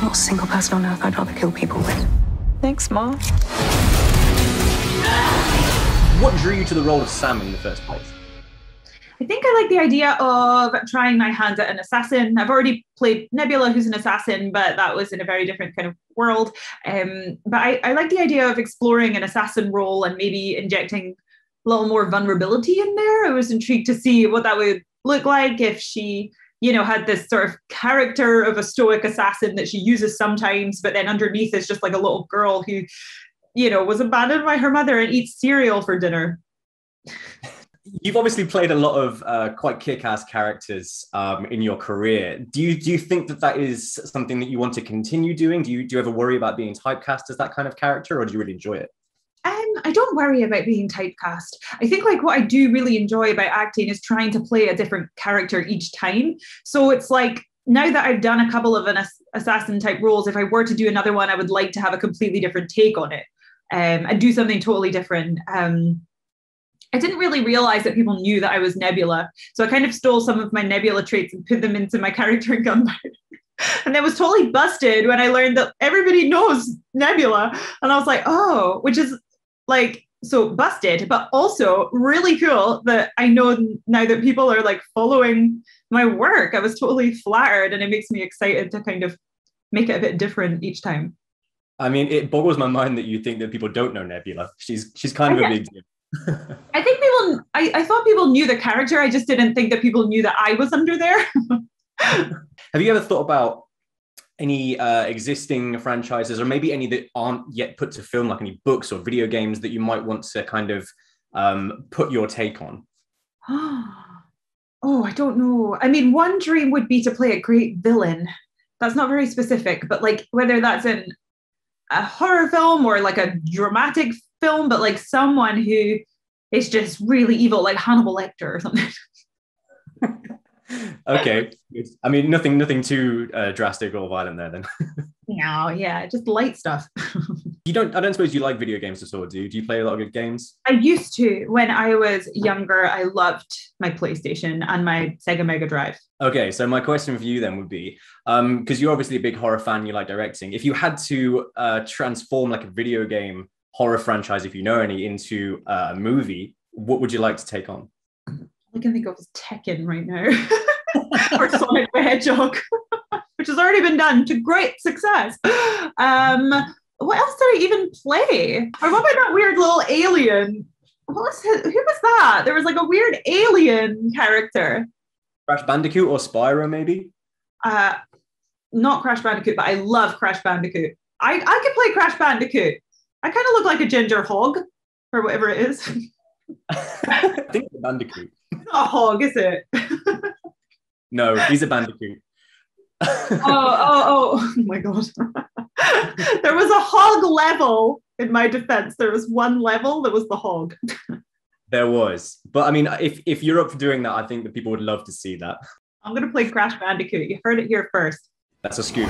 not a single person on earth I'd rather kill people with. Thanks, Mom. What drew you to the role of Sam in the first place? I think I like the idea of trying my hand at an assassin. I've already played Nebula, who's an assassin, but that was in a very different kind of world. But I like the idea of exploring an assassin role and maybe injecting a little more vulnerability in there. I was intrigued to see what that would look like if she, you know, had this sort of character of a stoic assassin that she uses sometimes, but then underneath is just like a little girl who, you know, was abandoned by her mother and eats cereal for dinner. You've obviously played a lot of quite kick-ass characters in your career. Do you think that that is something that you want to continue doing? Do you ever worry about being typecast as that kind of character, or do you really enjoy it? I don't worry about being typecast. I think like what I do really enjoy about acting is trying to play a different character each time. So it's like, now that I've done a couple of an assassin type roles, if I were to do another one, I would like to have a completely different take on it and do something totally different. I didn't really realize that people knew that I was Nebula. So I kind of stole some of my Nebula traits and put them into my character in Gunpowder. And that was totally busted when I learned that everybody knows Nebula. And I was like, oh, which is like, so busted, but also really cool that I know now that people are like following my work. I was totally flattered, and it makes me excited to kind of make it a bit different each time. I mean, it boggles my mind that you think that people don't know Nebula. She's kind of a big deal. I think people, I thought people knew the character. I just didn't think that people knew that I was under there. Have you ever thought about any existing franchises, or maybe any that aren't yet put to film, like any books or video games that you might want to kind of put your take on? Oh, I don't know. I mean, one dream would be to play a great villain. That's not very specific, but like whether that's in a horror film or like a dramatic film, but like someone who is just really evil, like Hannibal Lecter or something. Okay. I mean, nothing too drastic or violent there then. No, yeah, just light stuff. I don't suppose you like video games at all, do you? Do you play a lot of good games? I used to. When I was younger, I loved my PlayStation and my Sega Mega Drive. Okay, so my question for you then would be, because you're obviously a big horror fan, you like directing. If you had to transform like a video game horror franchise, if you know any, into a movie, what would you like to take on? I can think of Tekken right now. Or Sonic the Hedgehog, which has already been done to great success. What else did I even play? Or what about that weird little alien? Who was that? There was like a weird alien character. Crash Bandicoot or Spyro, maybe? Not Crash Bandicoot, but I love Crash Bandicoot. I could play Crash Bandicoot. I kind of look like a ginger hog, or whatever it is. I think it's a bandicoot. It's not a hog, is it? No, he's a bandicoot. Oh my God. There was a hog level in my defense. There was one level that was the hog. There was. But I mean, if you're up for doing that, I think that people would love to see that. I'm going to play Crash Bandicoot. You heard it here first. That's a scoop.